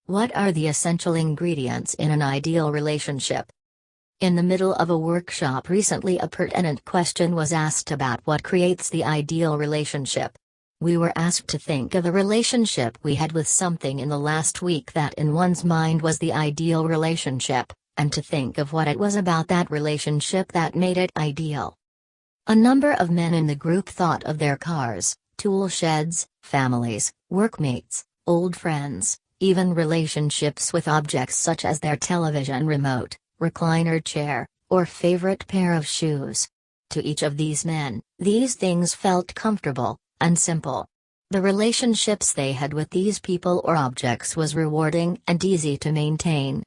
What are the essential ingredients in an ideal relationship? In the middle of a workshop recently, a pertinent question was asked about what creates the ideal relationship. We were asked to think of a relationship we had with something in the last week that in one's mind was the ideal relationship, and to think of what it was about that relationship that made it ideal. A number of men in the group thought of their cars, tool sheds, families, workmates, old friends, even relationships with objects such as their television remote, recliner chair, or favorite pair of shoes. To each of these men, these things felt comfortable and simple. The relationships they had with these people or objects was rewarding and easy to maintain.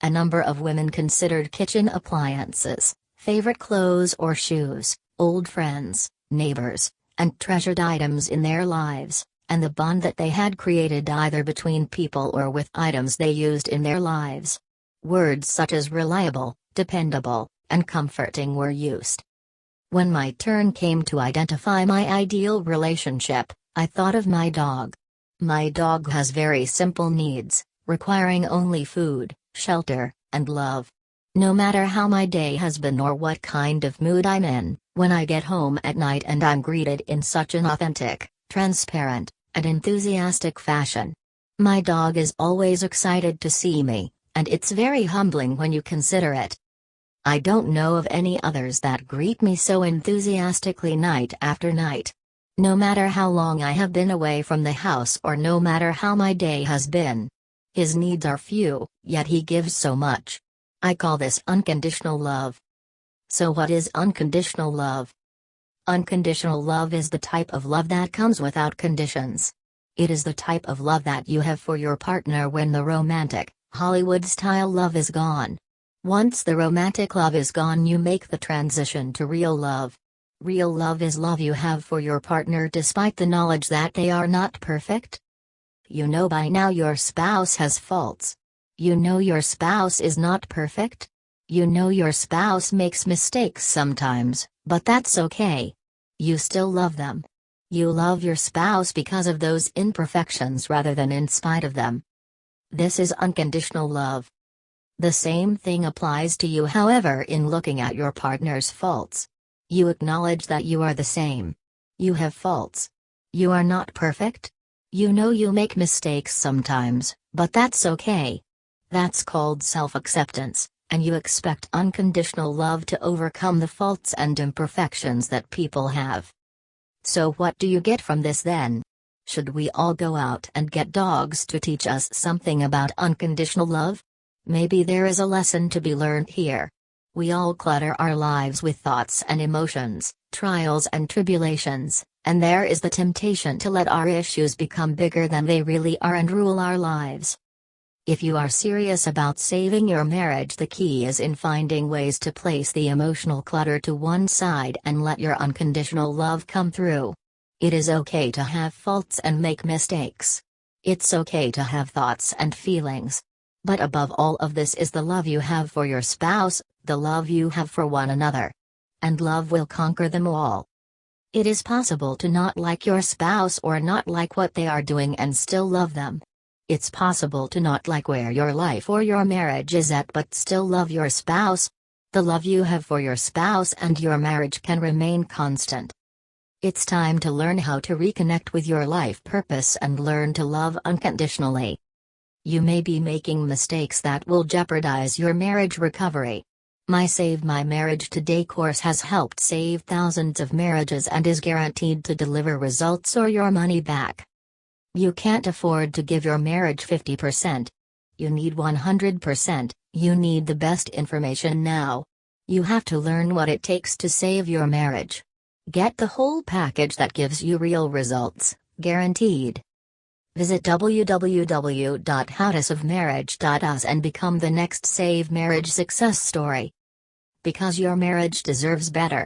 A number of women considered kitchen appliances, favorite clothes or shoes, old friends, neighbors, and treasured items in their lives, and the bond that they had created either between people or with items they used in their lives. Words such as reliable, dependable, and comforting were used. When my turn came to identify my ideal relationship, I thought of my dog. My dog has very simple needs, requiring only food, shelter, and love. No matter how my day has been or what kind of mood I'm in, when I get home at night and I'm greeted in such an authentic, transparent, and enthusiastic fashion. My dog is always excited to see me, and it's very humbling when you consider it. I don't know of any others that greet me so enthusiastically night after night. No matter how long I have been away from the house or no matter how my day has been. His needs are few, yet he gives so much. I call this unconditional love. So what is unconditional love? Unconditional love is the type of love that comes without conditions. It is the type of love that you have for your partner when the romantic, Hollywood-style love is gone. Once the romantic love is gone, you make the transition to real love. Real love is love you have for your partner despite the knowledge that they are not perfect. You know by now your spouse has faults. You know your spouse is not perfect. You know your spouse makes mistakes sometimes, but that's okay. You still love them. You love your spouse because of those imperfections rather than in spite of them. This is unconditional love. The same thing applies to you, however, in looking at your partner's faults. You acknowledge that you are the same. You have faults. You are not perfect. You know you make mistakes sometimes, but that's okay. That's called self-acceptance, and you expect unconditional love to overcome the faults and imperfections that people have. So what do you get from this then? Should we all go out and get dogs to teach us something about unconditional love? Maybe there is a lesson to be learned here. We all clutter our lives with thoughts and emotions, trials and tribulations, and there is the temptation to let our issues become bigger than they really are and rule our lives. If you are serious about saving your marriage, the key is in finding ways to place the emotional clutter to one side and let your unconditional love come through. It is okay to have faults and make mistakes. It's okay to have thoughts and feelings. But above all of this is the love you have for your spouse, the love you have for one another. And love will conquer them all. It is possible to not like your spouse or not like what they are doing and still love them. It's possible to not like where your life or your marriage is at but still love your spouse. The love you have for your spouse and your marriage can remain constant. It's time to learn how to reconnect with your life purpose and learn to love unconditionally. You may be making mistakes that will jeopardize your marriage recovery. My Save My Marriage Today course has helped save thousands of marriages and is guaranteed to deliver results or your money back. You can't afford to give your marriage 50%. You need 100%, you need the best information now. You have to learn what it takes to save your marriage. Get the whole package that gives you real results, guaranteed. Visit www.howtosavemarriage.us and become the next Save Marriage success story. Because your marriage deserves better.